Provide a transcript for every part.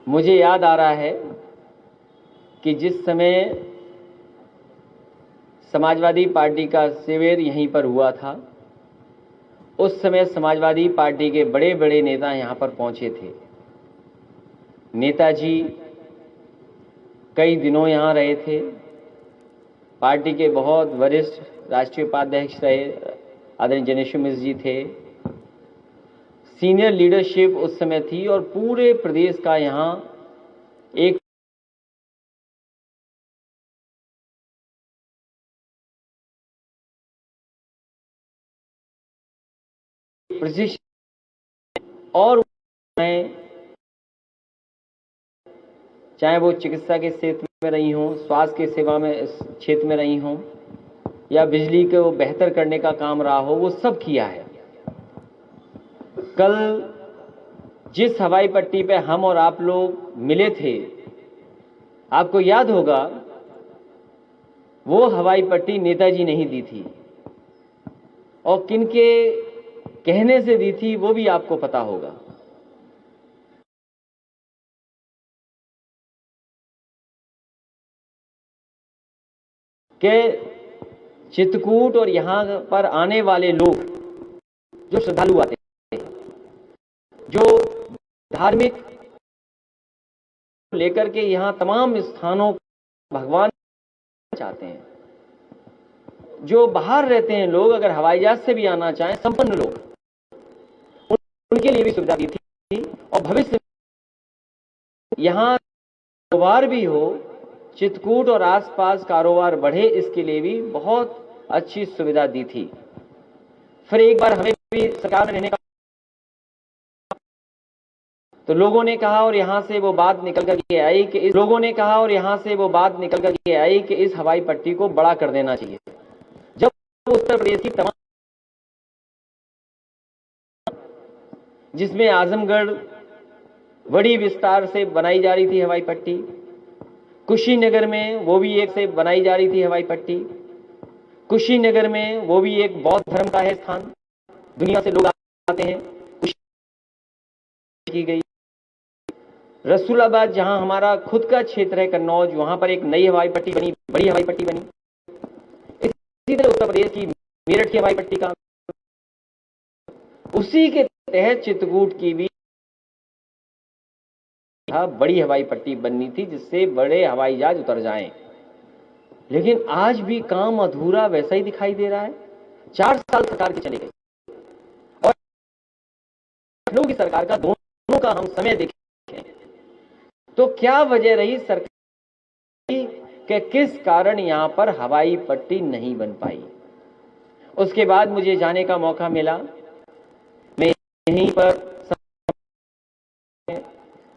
मुझे याद आ रहा है कि जिस समय समाजवादी पार्टी का शिविर यहीं पर हुआ था, उस समय समाजवादी पार्टी के बड़े बड़े नेता यहां पर पहुंचे थे। नेताजी कई दिनों यहां रहे थे। पार्टी के बहुत वरिष्ठ राष्ट्रीय उपाध्यक्ष रहे आदरणीय जनेश्वर मिश्र जी थे। सीनियर लीडरशिप उस समय थी और पूरे प्रदेश का यहां एक प्रशिक्षण और चाहे वो चिकित्सा के क्षेत्र में रही हों, स्वास्थ्य के सेवा में क्षेत्र में रही हों, या बिजली को बेहतर करने का काम रहा हो, वो सब किया है। कल जिस हवाई पट्टी पे हम और आप लोग मिले थे, आपको याद होगा, वो हवाई पट्टी नेताजी नहीं दी थी और किनके कहने से दी थी वो भी आपको पता होगा। कि चित्रकूट और यहां पर आने वाले लोग, जो श्रद्धालु आते हैं, जो धार्मिक लेकर के यहां तमाम स्थानों भगवान चाहते हैं, जो बाहर रहते हैं लोग, अगर हवाई जहाज से भी आना चाहें, संपन्न लोग, उनके लिए भी सुविधा दी थी। और भविष्य यहां कारोबार भी हो, चित्रकूट और आसपास कारोबार बढ़े, इसके लिए भी बहुत अच्छी सुविधा दी थी। फिर एक बार हमें भी सरकार में रहने का, तो लोगों ने कहा और यहां से वो बात निकल करके आई कि इस हवाई पट्टी को बड़ा कर देना चाहिए। जब उत्तर प्रदेश की तमाम, जिसमें आजमगढ़ बड़ी विस्तार से बनाई जा रही थी हवाई पट्टी, कुशीनगर में वो भी एक से बनाई जा रही थी हवाई पट्टी, कुशीनगर में वो भी एक बौद्ध धर्म का है स्थान, दुनिया से लोग आते हैं, की गई। रसूलाबाद, जहां हमारा खुद का क्षेत्र है कन्नौज, वहां पर एक नई हवाई पट्टी बनी, बड़ी हवाई पट्टी बनी। इसी तरह उत्तर प्रदेश की मेरठ की हवाई पट्टी का, उसी के तहत चित्रकूट की भी बड़ी हवाई पट्टी बननी थी, जिससे बड़े हवाई जहाज उतर जाएं। लेकिन आज भी काम अधूरा वैसा ही दिखाई दे रहा है। 4 साल सरकार के चले गए और लखनऊ की सरकार का, दोनों का हम समय देखें तो क्या वजह रही सरकार कि किस कारण यहां पर हवाई पट्टी नहीं बन पाई। उसके बाद मुझे जाने का मौका मिला, मैं यहीं पर,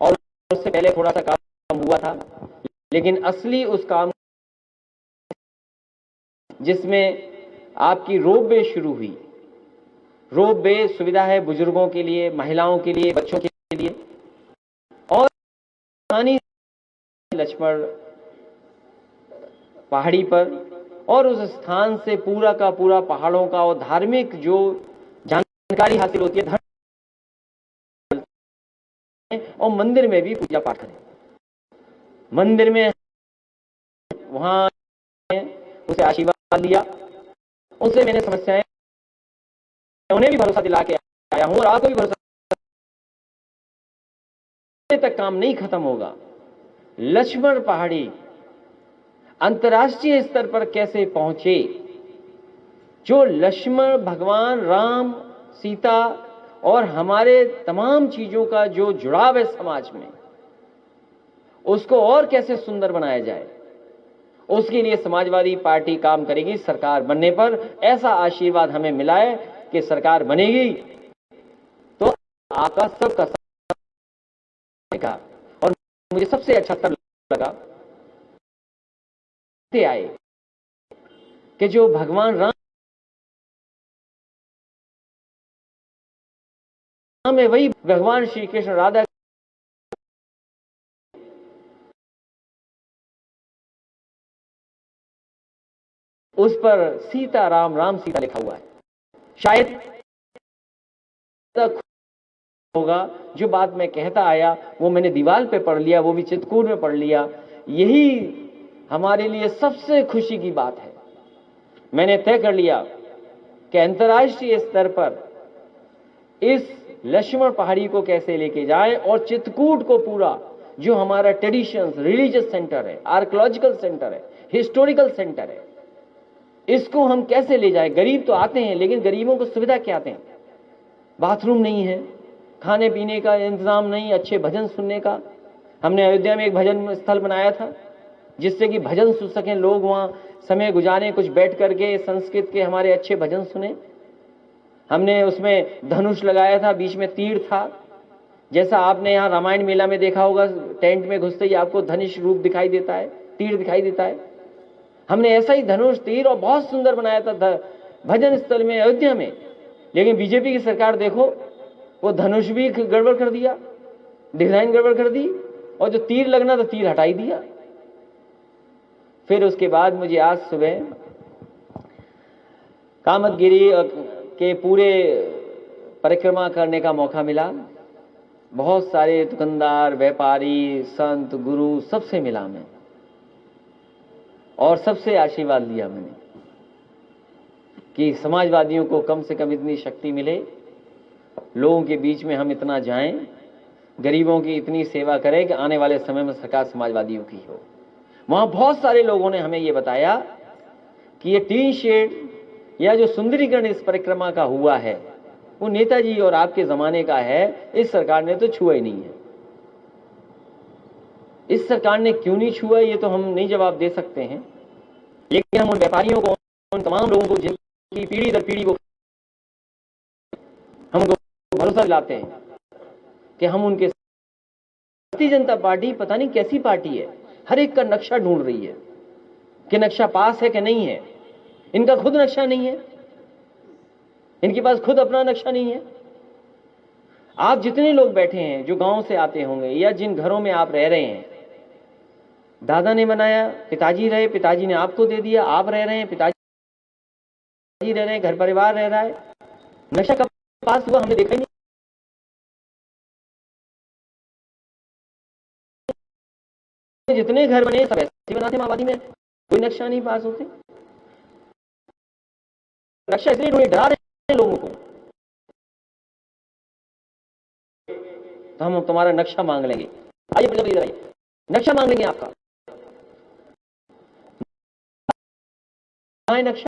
और उससे पहले थोड़ा सा काम हुआ था, लेकिन असली उस काम जिसमें आपकी रोपवे शुरू हुई। रोपवे सुविधा है बुजुर्गों के लिए, महिलाओं के लिए, बच्चों के लिए, और लक्ष्मण पहाड़ी पर, और उस स्थान से पूरा का पूरा पहाड़ों का और धार्मिक जो जानकारी हासिल होती है, धर्म और मंदिर में भी पूजा पाठ करें। मंदिर में वहां उसे आशीर्वाद लिया, उनसे मैंने समस्याएं, उन्हें भी भरोसा दिला के आया हूं और आपको भी भरोसा तक काम नहीं खत्म होगा। लक्ष्मण पहाड़ी अंतर्राष्ट्रीय स्तर पर कैसे पहुंचे, जो लक्ष्मण, भगवान राम, सीता और हमारे तमाम चीजों का जो जुड़ाव है समाज में, उसको और कैसे सुंदर बनाया जाए, उसके लिए समाजवादी पार्टी काम करेगी सरकार बनने पर। ऐसा आशीर्वाद हमें मिला है कि सरकार बनेगी तो आपका सबका का। और मुझे सबसे अच्छा तब लगा आए कि जो भगवान राम है, वही भगवान श्री कृष्ण राधा, उस पर सीता राम, राम सीता लिखा हुआ है। शायद होगा, जो बात मैं कहता आया वो मैंने दीवार पे पढ़ लिया, वो भी चित्रकूट में पढ़ लिया। यही हमारे लिए सबसे खुशी की बात है। मैंने तय कर लिया कि अंतर्राष्ट्रीय स्तर पर इस लक्ष्मण पहाड़ी को कैसे लेके जाए और चित्रकूट को पूरा, जो हमारा ट्रेडिशंस, रिलीजियस सेंटर है, आर्कियोलॉजिकल सेंटर है, हिस्टोरिकल सेंटर है, इसको हम कैसे ले जाए। गरीब तो आते हैं, लेकिन गरीबों को सुविधा क्या दें? बाथरूम नहीं है, खाने पीने का इंतजाम नहीं, अच्छे भजन सुनने का। हमने अयोध्या में एक भजन स्थल बनाया था जिससे कि भजन सुन सकें लोग, वहां समय गुजारें, कुछ बैठ करके संस्कृत के हमारे अच्छे भजन सुने। हमने उसमें धनुष लगाया था, बीच में तीर था, जैसा आपने यहाँ रामायण मेला में देखा होगा, टेंट में घुसते ही आपको धनुष रूप दिखाई देता है, तीर दिखाई देता है। हमने ऐसा ही धनुष, तीर और बहुत सुंदर बनाया था भजन स्थल में अयोध्या में। लेकिन बीजेपी की सरकार देखो, वो धनुष भी गड़बड़ कर दिया, डिजाइन गड़बड़ कर दी, और जो तीर लगना था तीर हटाई दिया। फिर उसके बाद मुझे आज सुबह कामतगिरी के पूरे परिक्रमा करने का मौका मिला। बहुत सारे दुकानदार, व्यापारी, संत, गुरु, सबसे मिला मैं और सबसे आशीर्वाद लिया मैंने कि समाजवादियों को कम से कम इतनी शक्ति मिले, लोगों के बीच में हम इतना जाएं, गरीबों की इतनी सेवा करें कि आने वाले समय में सरकार समाजवादियों की हो। वहां बहुत सारे लोगों ने हमें यह बताया कि ये टीन शेड या जो सुंदरीकरण इस परिक्रमा का हुआ है वो नेताजी और आपके जमाने का है, इस सरकार ने तो छुआ ही नहीं है। इस सरकार ने क्यों नहीं छुआ ये तो हम नहीं जवाब दे सकते हैं, लेकिन हम उन व्यापारियों को, उन तमाम लोगों को जिनकी पीढ़ी दर पीढ़ी को हम उनको भरोसा दिलाते हैं कि हम उनके, भारतीय जनता पार्टी पता नहीं कैसी पार्टी है, हर एक का नक्शा ढूंढ रही है कि नक्शा पास है कि नहीं है। इनका खुद नक्शा नहीं है, इनके पास खुद अपना नक्शा नहीं है। आप जितने लोग बैठे हैं जो गांव से आते होंगे या जिन घरों में आप रह रहे हैं, दादा ने बनाया, पिताजी रहे, पिताजी ने आपको दे दिया, आप रह रहे हैं, पिताजी रह रहे हैं, घर परिवार रह रहा है। नक्शा कब पास हुआ हमने देखा ही नहीं। जितने घर बने सब ऐसे बनाते माओवादी में, कोई नक्शा नहीं पास होते। नक्शा इसलिए ढूंढे, डरा रहे हैं लोगों को, तो हम तुम्हारा नक्शा मांग लेंगे। आइए जल्दी इधर आइए, नक्शा मांग लेंगे आपका। कहां है नक्शा?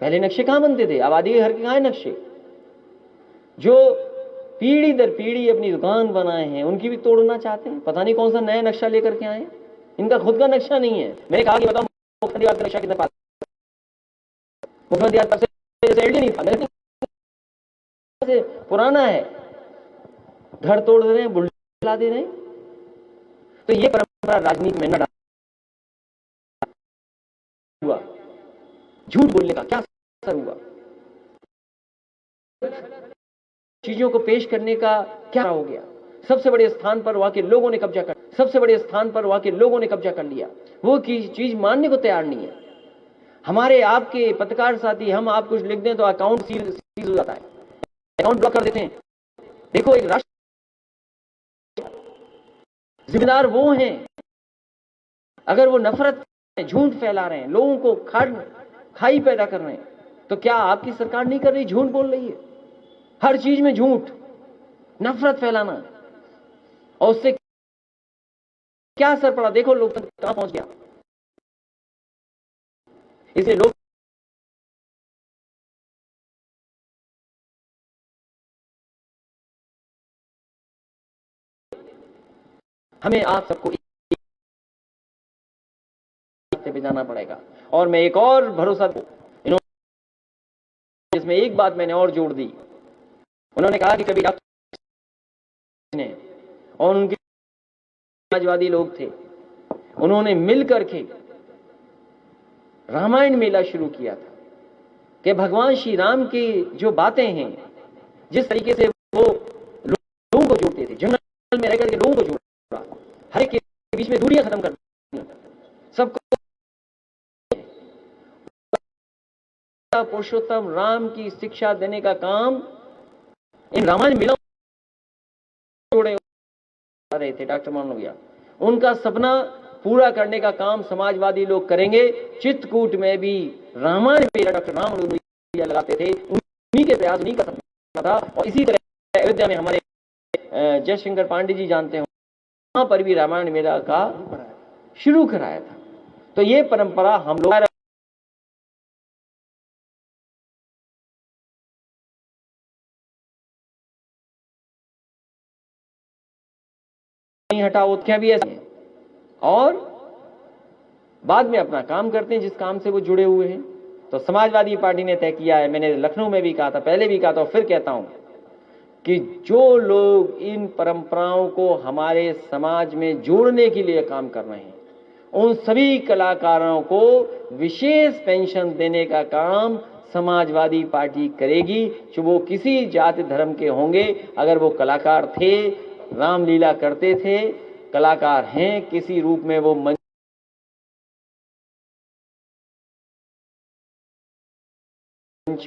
पहले नक्शे कहां बनते थे? आबादी के घर के कहां है नक्शे? जो पीढ़ी दर पीढ़ी अपनी दुकान बनाए हैं उनकी भी तोड़ना चाहते हैं। पता नहीं कौन सा नया नक्शा लेकर के आए, इनका खुद का नक्शा नहीं है। मैंने कहा कि बताओ मुख्यमंत्री का नक्शा कितना पास? मुख्यमंत्री तब से नहीं था, से पुराना है, घर तोड़ दे रहे हैं, बुलडोजर दे रहे हैं। तो ये परंपरा राजनीति में न हुआ, झूठ बोलने का क्या असर हुआ, चीजों को पेश करने का क्या हो गया? सबसे बड़े स्थान पर वहां के लोगों ने कब्जा कर, सबसे बड़े स्थान पर वहां के लोगों ने कब्जा कर लिया। वो चीज मानने को तैयार नहीं है। हमारे आपके पत्रकार साथी, हम आप कुछ लिख दें तो अकाउंट सीज हो जाता है, अकाउंट ब्लॉक कर देते हैं। देखो, एक राष्ट्र जिम्मेदार वो हैं, अगर वो नफरत, झूठ फैला रहे हैं, लोगों को खाई पैदा कर रहे हैं, तो क्या आपकी सरकार नहीं कर रही? झूठ बोल रही है, हर चीज में झूठ, नफरत फैलाना, और उससे क्या असर पड़ा? देखो लोकतंत्र कहां पहुंच गया। इसलिए लोग हमें आप सबको पे जाना पड़ेगा। और मैं एक और भरोसा दूं, इन्होंने इसमें एक बात मैंने और जोड़ दी। उन्होंने कहा कि कभी और उनके समाजवादी लोग थे, उन्होंने मिलकर के रामायण मेला शुरू किया था कि भगवान श्री राम की जो बातें हैं, जिस तरीके से वो लोगों को जोड़ते थे, जंगल में रहकर के लोगों को जोड़ा, हर एक के बीच में दूरियां खत्म कर, सबको पुरुषोत्तम राम की शिक्षा देने का काम इन रामायण मेलों जोड़े रहे थे डॉक्टर मालवीय, उनका सपना पूरा करने का काम समाजवादी लोग करेंगे। चित्रकूट में भी रामायण मेला डॉक्टर राम मनोहर लगाते थे, उन्हीं के प्रयास, उन्हीं का सपना था। और इसी तरह अयोध्या में हमारे जयशंकर पांडे जी जानते हो, वहां पर भी रामायण मेला का शुरू कराया था। तो ये परंपरा हम लोग नहीं हटा, वो क्या भी ऐसे हैं और बाद में अपना काम करते हैं जिस काम से वो जुड़े हुए हैं। तो समाजवादी पार्टी ने तय किया है, मैंने लखनऊ में भी कहा था, पहले भी कहा था और फिर कहता हूं कि जो लोग इन परंपराओं को हमारे समाज में जोड़ने के लिए काम कर रहे हैं, उन सभी कलाकारों को विशेष पेंशन देने का काम समाजवादी पार्टी करेगी, जो वो किसी जाति धर्म के होंगे। अगर वो कलाकार थे, रामलीला करते थे, कलाकार हैं, किसी रूप में वो मंच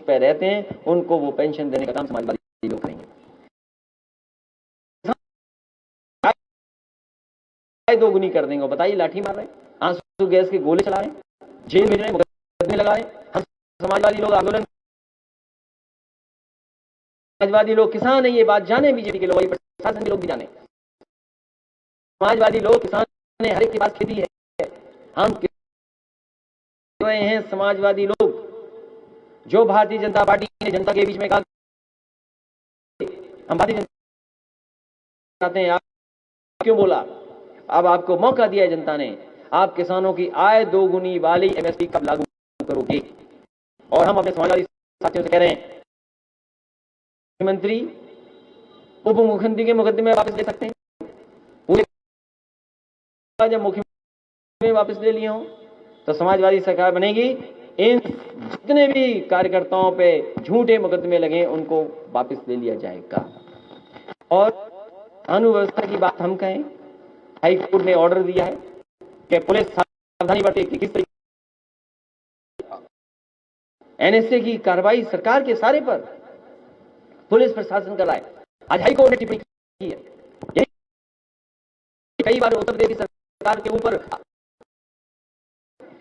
पे रहते हैं, उनको वो पेंशन देने का काम समाजवादी लोग करेंगे। दोगुनी कर देंगे, बताइए, लाठी मार रहे हैं, आंसू गैस के गोले चला रहे हैं, जेल भेज रहे हैं, मुकदमे लगा रहे हैं। हम समाजवादी लोग आंदोलन, समाजवादी लोग किसान है, ये बात जाने, बीजेपी के लोग, प्रशासन के लोग भी जाने, समाजवादी लोग किसान है, हर एक के पास खेती है। हम हैं समाजवादी लोग, जो भारतीय जनता पार्टी ने जनता के बीच में कहा हम भारतीय जनता चाहते हैं, आप क्यों बोला? अब आपको मौका दिया है जनता ने, आप किसानों की आय दोगुनी वाली एमएसपी कब लागू करोगे? और हम अपने समाजवादी साथियों से कह रहे हैं, मुख्यमंत्री उप मुख्यमंत्री के मुकदमे वापस ले सकते हैं, पूरे जब मुख्यमंत्री वापस ले लिए हों तो समाजवादी सरकार बनेगी। इन जितने भी कार्यकर्ताओं पे झूठे मुकदमे लगे उनको वापस ले लिया जाएगा। और कानून व्यवस्था की बात हम कहें, हाई कोर्ट ने ऑर्डर दिया है कि पुलिस सावधानी बरते कि किस तरीके एनएसए की कार्रवाई सरकार के सारे पर पुलिस प्रशासन कर रहा है। आज हाई कोर्ट ने टिप्पणी की है, कई बार उत्तर प्रदेश सरकार के ऊपर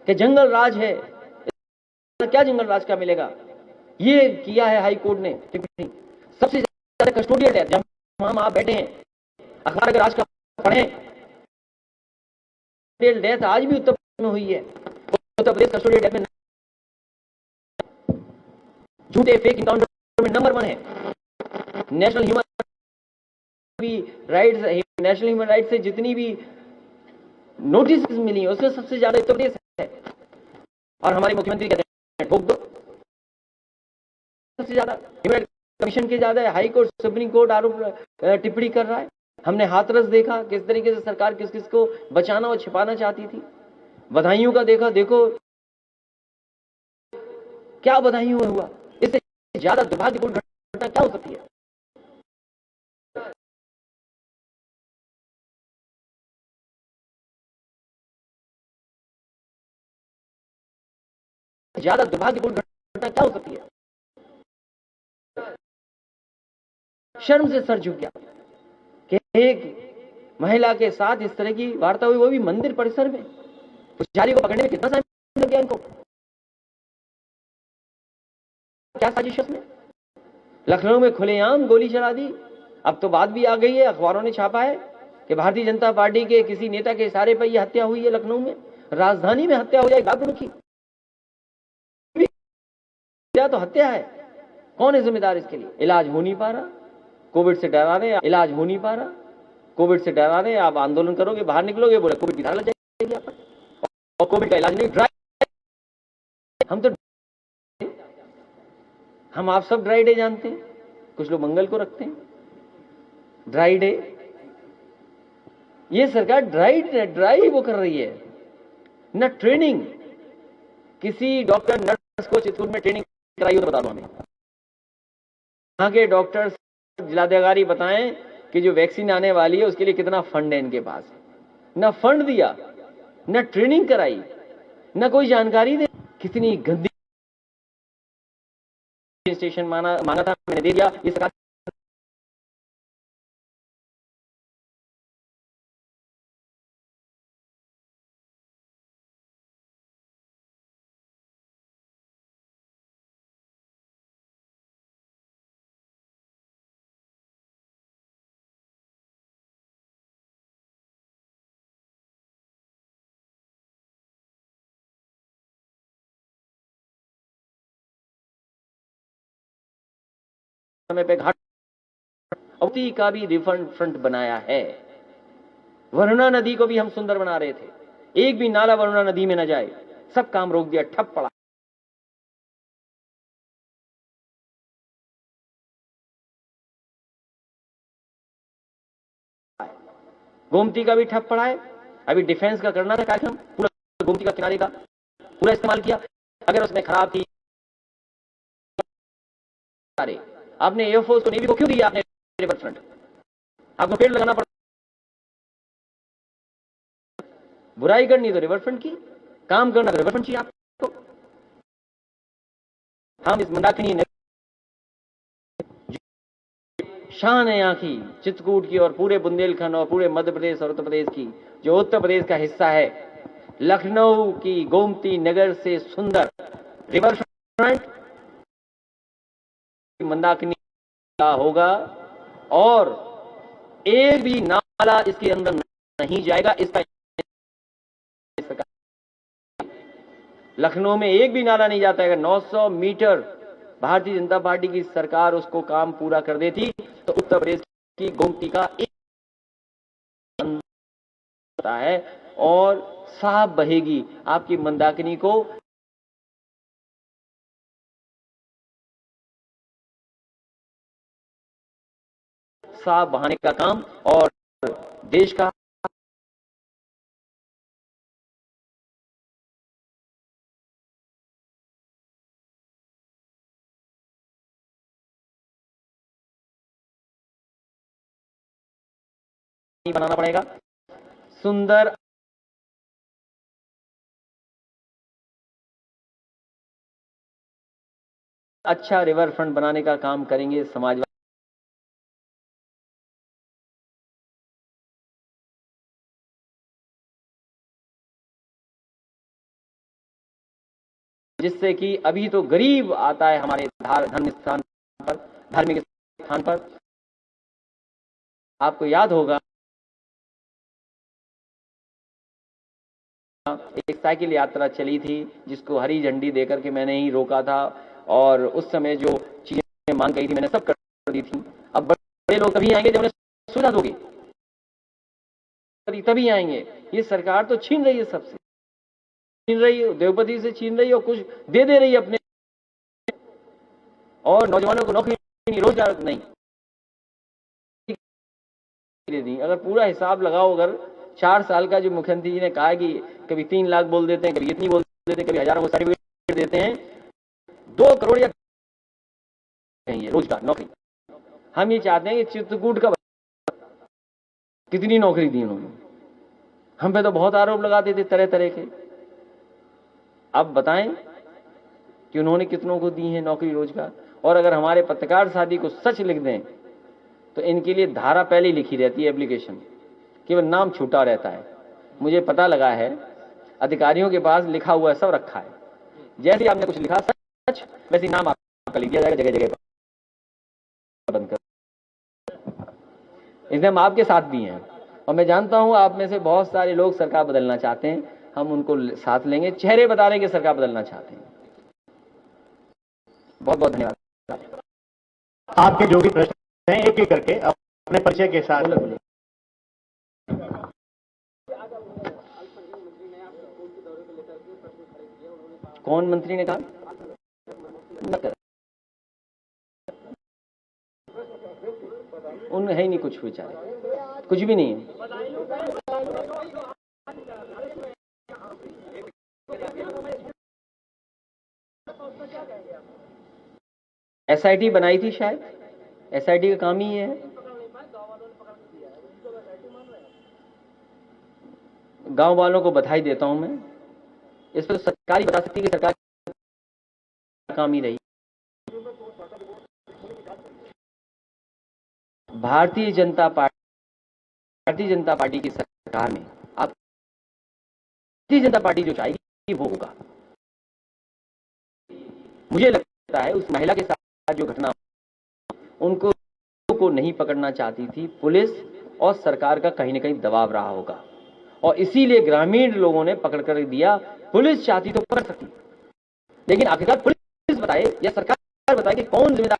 कि जंगल राज है, क्या जंगल राज का मिलेगा, ये किया है हाई कोर्ट ने टिप्पणी। सबसे ज्यादा कस्टोडियल डेथ, जब हम आप बैठे हैं, अखबार अगर आज का पढ़ें, डेथ आज भी उत्तर प्रदेश में हुई है। उत्तर प्रदेश कस्टोडियल डेथ में झूठे फेक इनकाउंटर में नंबर 1 है। National human rights, national human rights से जितनी भी नोटिस मिली उसमें सबसे ज्यादा उत्तर प्रदेश है। और हमारे मुख्यमंत्री कहते हैं ठोक दो, सबसे ज्यादा ह्यूमन कमीशन के ज्यादा है, हाई कोर्ट सुप्रीम कोर्ट आरोप टिप्पणी कर रहा है। हमने हाथरस देखा किस तरीके से सरकार किस किस को बचाना और छिपाना चाहती थी। बधाइयों का देखा, देखो क्या बधाइयों में हुआ, इससे ज्यादा दुर्भाग्यपूर्ण घटना क्या हो सकती है? ज्यादा दुर्भाग्यपूर्ण घटना क्या हो सकती है? शर्म से सर झुक गया कि एक महिला के साथ इस तरह की वार्ता हुई, वो भी मंदिर परिसर में। पुजारी को पकड़ने में कितना समय लग गया इनको, क्या साजिश है उसमें? लखनऊ में खुलेआम गोली चला दी। अब तो बात भी आ गई है, अखबारों ने छापा है कि भारतीय जनता पार्टी के किसी नेता के इशारे पर यह हत्या हुई है। लखनऊ में, राजधानी में हत्या हो जाए, बात रुकी, तो हत्या है। कौन है जिम्मेदार इसके लिए? इलाज हो नहीं पा रहा, कोविड से डरा रहे, इलाज हो नहीं पा रहा, कोविड से डरा रहे, आप आंदोलन करोगे, बाहर निकलोगे, बोले कोविड की धारा लग जाएगी आप पर, और कोविड का इलाज नहीं। ड्राई, हम आप सब ड्राई डे जानते हैं, कुछ लोग मंगल को रखते हैं ड्राई डे। ये सरकार ड्राई वो कर रही है ना। ट्रेनिंग, किसी डॉक्टर नर्स को चित्रकूट में ट्रेनिंग कराई हो तो बता दो हमें। यहाँ के डॉक्टर जिलाधिकारी बताएं कि जो वैक्सीन आने वाली है उसके लिए कितना फंड है इनके पास। ना फंड दिया, ना ट्रेनिंग कराई, ना कोई जानकारी दे। कितनी गंदी स्टेशन मांगा था, मैंने दे दिया। ये सरकार समय पे घाट अवती का भी रिवर फ्रंट बनाया है। वरुणा नदी को भी हम सुंदर बना रहे थे, एक भी नाला वरुणा नदी में न जाए, सब काम रोक दिया, ठप पड़ा। गोमती का भी ठप पड़ा है। अभी डिफेंस का करना था कार्यक्रम, पूरा गोमती का किनारे का पूरा इस्तेमाल किया। अगर उसमें खराब थी, अरे आपने एयरफोर्स को, नेवी को क्यों दिया आपने रिवर फ्रंट? आपको पेड़ लगाना पड़ा, बुराई करनी तो रिवर फ्रंट की, काम करना तो रिवर फ्रंट चाहिए आपको। हम इस मंदाकिनी शान है यहाँ की, चित्रकूट की और पूरे बुंदेलखंड और पूरे मध्य प्रदेश और उत्तर प्रदेश की, जो उत्तर प्रदेश का हिस्सा है, लखनऊ की गोमती नगर से सुंदर रिवर फ्रंट मंदाकिनी होगा और एक भी नाला इसके अंदर नहीं जाएगा। इसका लखनऊ में एक भी नाला नहीं जाता है। 900 मीटर भारतीय जनता पार्टी की सरकार उसको काम पूरा कर देती तो उत्तर प्रदेश की गोमती का एक है और साफ बहेगी आपकी मंदाकिनी को। साफ बहाने का काम और देश का बनाना पड़ेगा। सुंदर अच्छा रिवर फ्रंट बनाने का काम करेंगे समाजवादी, जिससे कि अभी तो गरीब आता है हमारे धर्म स्थान पर, धार्मिक स्थान पर। आपको याद होगा एक साइकिल यात्रा चली थी जिसको हरी झंडी देकर के मैंने ही रोका था और उस समय जो चीजें मांग गई थी मैंने सब कर दी थी। अब बड़े लोग तभी आएंगे जब उन्हें सुविधा दोगे, तभी आएंगे। ये सरकार तो छीन रही है, सबसे छीन रही है, देवपति से छीन रही है और कुछ दे रही है अपने, और नौजवानों को नौकरी नहीं, रोजगार नहीं दे दी। अगर पूरा हिसाब लगाओ, अगर 4 साल का जो मुख्यमंत्री जी ने कहा कि कभी 3 लाख बोल देते हैं, कभी इतनी बोल देते हैं, कभी हजारों को सर्टिफिकेट देते हैं, 2 करोड़ या रोजगार नौकरी। हम ये चाहते हैं कि चित्रकूट का कितनी नौकरी दी उन्होंने, हम पे तो बहुत आरोप लगाते थे तरह तरह के। अब बताएं कि उन्होंने कितनों को दी है नौकरी रोजगार। और अगर हमारे पत्रकार साथी को सच लिख दें तो इनके लिए धारा पहले ही लिखी रहती है एप्लीकेशन, केवल नाम छूटा रहता है। मुझे पता लगा है अधिकारियों के पास लिखा हुआ सब रखा है, जैसे आपने कुछ लिखा सच वैसे नाम आपका लिख दिया जाएगा जगह जगह पर बंद कर। इसलिए हम आपके साथ भी हैं और मैं जानता हूं आप में से बहुत सारे लोग सरकार बदलना चाहते हैं, हम उनको साथ लेंगे, चेहरे बता रहे हैं कि सरकार बदलना चाहते हैं। बहुत बहुत धन्यवाद। आपके जो भी प्रश्न हैं एक एक करके अपने परिचय के साथ बोलिए। कौन मंत्री ने कहा? उन है ही नहीं कुछ बेचारे, कुछ भी नहीं है। एसआईटी बनाई थी शायद, एसआईटी का काम ही है। गांव वालों को बधाई देता हूं मैं, इस पर सरकार ही बता सकती है कि सरकार काम ही रही। भारतीय जनता पार्टी की सरकार में आप भारतीय जनता पार्टी जो चाहेगी वो होगा। मुझे लगता है उस महिला के साथ जो घटना उनको को नहीं पकड़ना चाहती थी पुलिस, और सरकार का कहीं ना कहीं दबाव रहा होगा और इसीलिए ग्रामीण लोगों ने पकड़ कर दिया। पुलिस चाहती तो पकड़ सकती, लेकिन आखिरकार पुलिस बताए या सरकार बताए कि कौन जिम्मेदार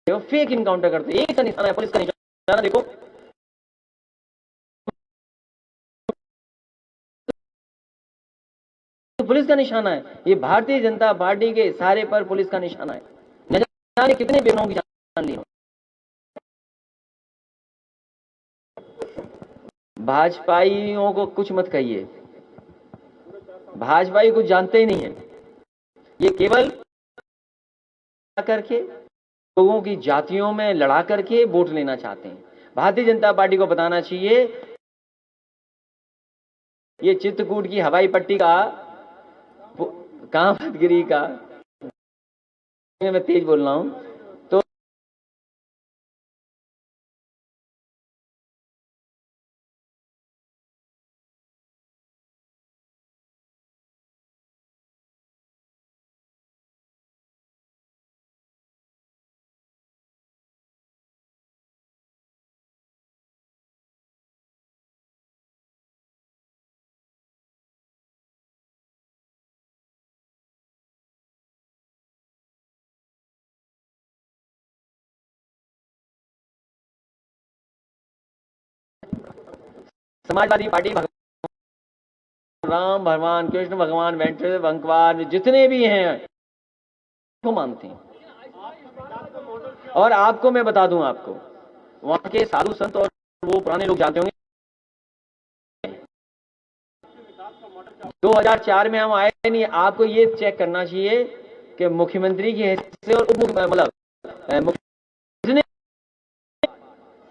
हो, फेक इनकाउंटर करते हो। एक का निशाना है, पुलिस का निशाना देखो, तो पुलिस का निशाना है। ये भारतीय जनता पार्टी के इशारे पर पुलिस का निशाना है। न जाने कितने बेगुनाहों की जान ली हो। भाजपाइयों को कुछ मत कहिए, भाजपाई कुछ जानते ही नहीं है। ये केवल करके लोगों की जातियों में लड़ा करके वोट लेना चाहते हैं। भारतीय जनता पार्टी को बताना चाहिए, ये चित्रकूट की हवाई पट्टी का, कामतगिरी का, मैं तेज बोल रहा हूं, तो समाजवादी पार्टी राम भगवान, कृष्ण भगवान, वेंकटेश्वर भगवान, जितने भी हैं को मानते हैं। और आपको मैं बता दूं, आपको वहां के साधु संत और वो पुराने लोग जानते होंगे, 2004 में हम आए नहीं। आपको ये चेक करना चाहिए कि मुख्यमंत्री की हैसियत से और मतलब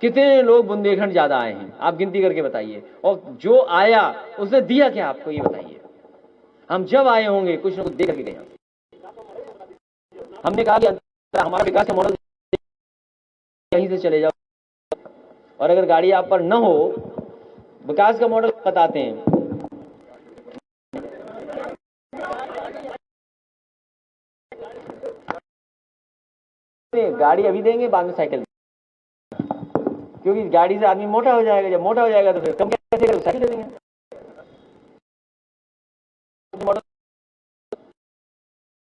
कितने लोग बुंदेलखंड ज्यादा आए हैं, आप गिनती करके बताइए। और जो आया उसने दिया क्या आपको, ये बताइए। हम जब आए होंगे कुछ ना कुछ दे करके गए। हमने कहा कि हमारा विकास का मॉडल यहीं से चले जाओ, और अगर गाड़ी आप पर न हो, विकास का मॉडल बताते हैं। गाड़ी अभी देंगे, बाद में साइकिल, क्योंकि गाड़ी से आदमी मोटा हो जाएगा, जब मोटा हो जाएगा तो फिर कम कैसे करें, साइकिल दे देंगे।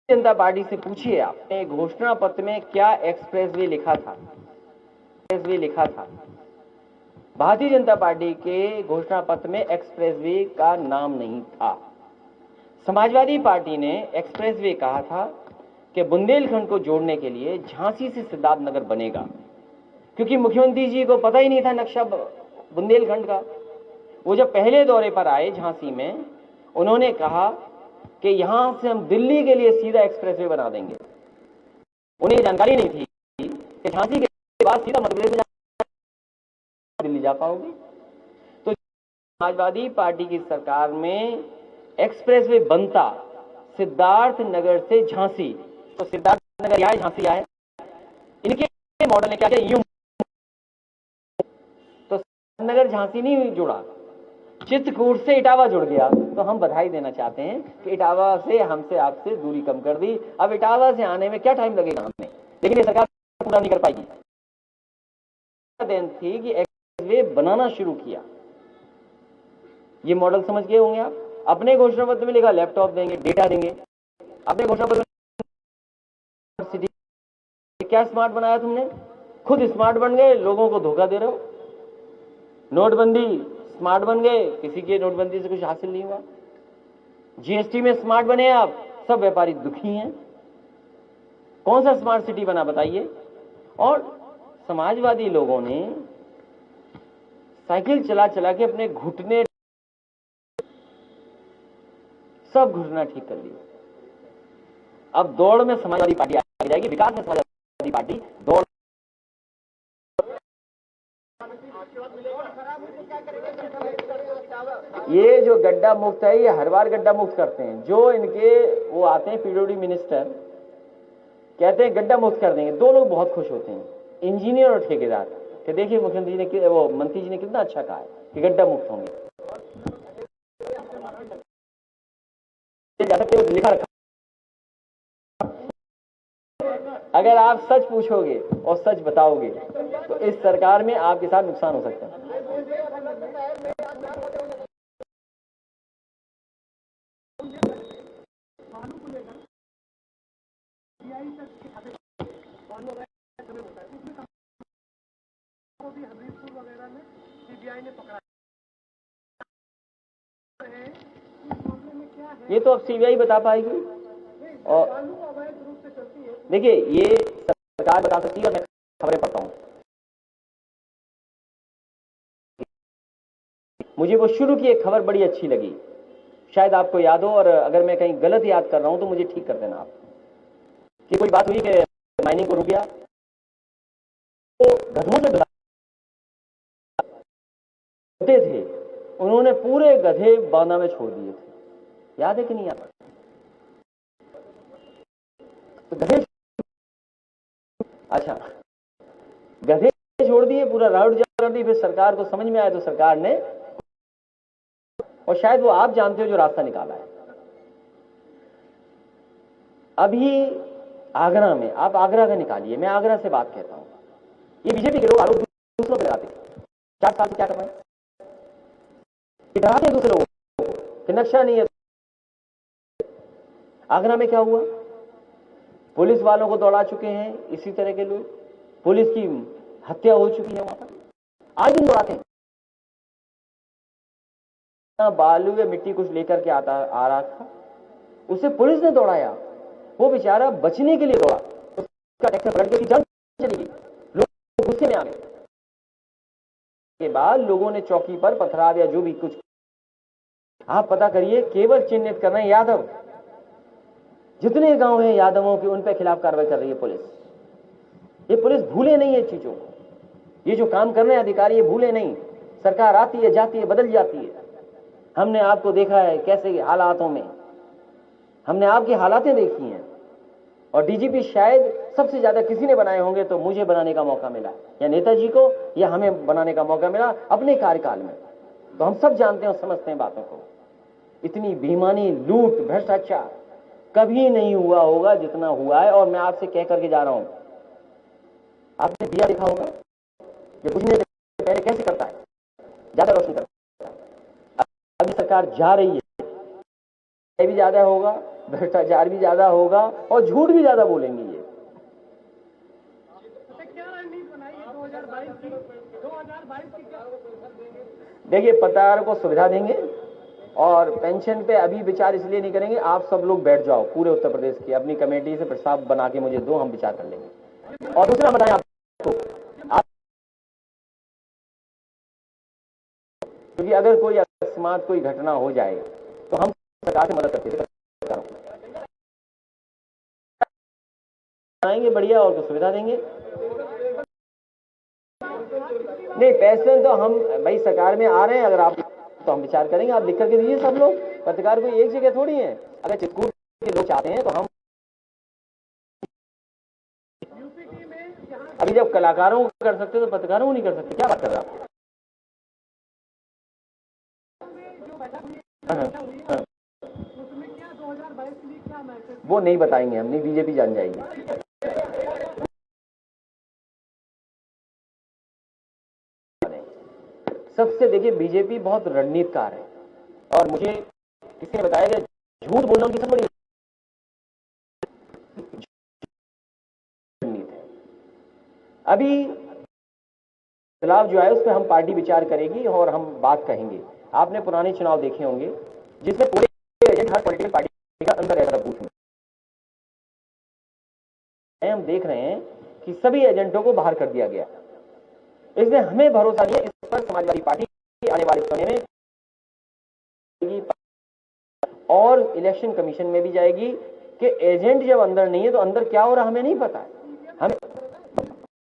जनता पार्टी से पूछिए, आपने घोषणा पत्र में क्या एक्सप्रेसवे लिखा था? एक्सप्रेसवे लिखा था, भारतीय जनता पार्टी के घोषणा पत्र में एक्सप्रेसवे का नाम नहीं था। समाजवादी पार्टी ने एक्सप्रेसवे कहा था कि बुंदेलखंड को जोड़ने के लिए झांसी से सिद्धार्थनगर बनेगा, क्योंकि मुख्यमंत्री जी को पता ही नहीं था नक्शा बुंदेलखंड का। वो जब पहले दौरे पर आए झांसी में, उन्होंने कहा कि यहां से हम दिल्ली के लिए सीधा एक्सप्रेसवे बना देंगे। उन्हें जानकारी नहीं थी कि झांसी के बाद सीधा मध्य प्रदेश में दिल्ली जा पाओगे। तो समाजवादी पार्टी की सरकार में एक्सप्रेसवे बनता सिद्धार्थनगर से झांसी, तो सिद्धार्थनगर आए, झांसी आए। इनके मॉडल ने क्या किया, यूं तो सिद्धार्थनगर झांसी नहीं जुड़ा, चित्रकूट से इटावा जुड़ गया। तो हम बधाई देना चाहते हैं कि इटावा से हमसे आपसे दूरी कम कर दी। अब इटावा से आने में क्या टाइम लगेगा हमें, लेकिन ये सरकार पूरा नहीं कर पाएगी। देन थी कि एक्सप्रेसवे बनाना शुरू किया। ये मॉडल समझ गए होंगे आप। अपने घोषणा पत्र में लिखा लैपटॉप देंगे, डेटा देंगे। अपने घोषणा पत्र में क्या स्मार्ट बनाया तुमने? खुद स्मार्ट बन गए, लोगों को धोखा दे रहे हो। नोटबंदी स्मार्ट बन गए, किसी के नोटबंदी से कुछ हासिल नहीं हुआ। जीएसटी में स्मार्ट बने आप, सब व्यापारी दुखी हैं। कौन सा स्मार्ट सिटी बना बताइए? और समाजवादी लोगों ने साइकिल चला चला के अपने घुटने, सब घुटना ठीक कर लिया। अब दौड़ में समाजवादी पार्टी आ जाएगी, विकास में समाजवादी पार्टी दौड़। ये जो गड्ढा मुक्त है, ये हर बार गड्ढा मुक्त करते हैं। जो इनके वो आते हैं पीडब्ल्यूडी मिनिस्टर, कहते हैं गड्ढा मुक्त कर देंगे। दो लोग बहुत खुश होते हैं, इंजीनियर और ठेकेदार, कि देखिए मुख्यमंत्री ने, वो मंत्री जी ने कितना अच्छा कहा है कि गड्ढा मुक्त होंगे। लिखा रखा, अगर आप सच पूछोगे और सच बताओगे तो इस सरकार में आपके साथ नुकसान हो सकता है। सीबीआई ने पकड़ा है, ये तो अब सीबीआई बता पाएगी। और अवैध रूप से चलती है। देखिए, ये सरकार बता सकती है और मैं खबरें पढ़ता हूं। मुझे वो शुरू की एक खबर बड़ी अच्छी लगी, शायद आपको याद हो, और अगर मैं कहीं गलत याद कर रहा हूं तो मुझे ठीक कर देना आप। कि कोई बात हुई कि माइनिंग को रुक गया, तो गधों से गधे थे, उन्होंने पूरे गधे बांदा में छोड़ दिए थे। याद है कि नहीं याद? तो गधे, अच्छा, गधे छोड़ दिए, पूरा राउट कर दी। फिर सरकार को समझ में आया तो सरकार ने, और शायद वो आप जानते हो जो रास्ता निकाला है। अभी आगरा में, आप आगरा का निकालिए, मैं आगरा से बात कहता हूं। ये बीजेपी के लोग आरोप दूसरों पर लगाते हैं। 4 साल से क्या कर रहे हैं? डराते हैं दूसरे लोगों को कि नक्शा नहीं है। आगरा में क्या हुआ? पुलिस वालों को दौड़ा चुके हैं इसी तरह के लोग, पुलिस की हत्या हो चुकी है वहां पर, आज दिन दौड़ाते हैं। बालू या मिट्टी कुछ लेकर के आ रहा था, उसे पुलिस ने दौड़ाया, वो बेचारा बचने के लिए दौड़ा, उसका ट्रैक्टर पलट गई, जान चली गई, लोग गुस्से में आ गए। के बाद लोगों ने चौकी पर पथराव या जो भी कुछ, आप पता करिए, केवल चिन्हित कर रहे हैं यादव। जितने गांव हैं यादवों के, उन पे खिलाफ कार्रवाई कर रही है पुलिस। ये पुलिस भूले नहीं है चीजों को, ये जो काम कर रहे हैं अधिकारी, ये भूले नहीं। सरकार आती है, जाती है, बदल जाती है। हमने आपको देखा है कैसे हालातों में, हमने आपकी हालातें देखी हैं। और डीजीपी शायद सबसे ज्यादा किसी ने बनाए होंगे तो मुझे बनाने का मौका मिला, या नेताजी को, या हमें बनाने का मौका मिला अपने कार्यकाल में। तो हम सब जानते हैं और समझते हैं बातों को। इतनी बेईमानी, लूट, भ्रष्टाचार कभी नहीं हुआ होगा जितना हुआ है। और मैं आपसे कह करके जा रहा हूं, आपने दिया देखा होगा ये बुझने से पहले कैसे करता है, ज्यादा रोशनी करता है। अभी सरकार जा रही है, भी ज्यादा होगा, भ्रष्टाचार भी ज्यादा होगा, और झूठ भी ज्यादा बोलेंगे ये। क्या रणनीति बनाई है 2022 की? 2022 की क्या? देखिए, पत्रकारों को सुविधा देंगे, और पेंशन पे अभी विचार इसलिए नहीं करेंगे, आप सब लोग बैठ जाओ पूरे उत्तर प्रदेश की, अपनी कमेटी से प्रस्ताव बना के मुझे दो, हम विचार कर लेंगे। और दूसरा बताएं आपको, क्योंकि अगर कोई अकस्मात कोई घटना हो जाए तो हम सरकार से मदद करते आएंगे, बढ़िया, और तो सुविधा देंगे। नहीं, पैसे तो हम भाई सरकार में आ रहे हैं, अगर आप तो हम विचार करेंगे। आप लिख करके दीजिए सब लोग, पत्रकार कोई एक जगह थोड़ी है। अगर चित्रकूट के लोग चाहते हैं तो हम, अभी जब कलाकारों को कर सकते तो पत्रकारों को नहीं कर सकते, क्या बात कर रहा आप? वो नहीं बताएंगे हम, नहीं, बीजेपी जान जाएगी। सबसे देखिए, बीजेपी बहुत रणनीतिकार है, और मुझे किसी ने बताया कि झूठ बोलना उनकी सबसे बड़ी रणनीति है। अभी बदलाव जो है उस पर हम पार्टी विचार करेगी और हम बात कहेंगे। आपने पुराने चुनाव देखे होंगे जिसमें पूरे एजेंट हर पॉलिटिकल पार्टी का अंदर रहता था बूथ में। हम देख रहे हैं कि सभी एजेंटों को बाहर कर दिया गया, इसलिए हमें भरोसा नहीं है इस पर समाजवादी पार्टी आने वाले समय में, और इलेक्शन कमीशन में भी जाएगी कि एजेंट जब अंदर नहीं है तो अंदर क्या हो रहा हमें नहीं पता है।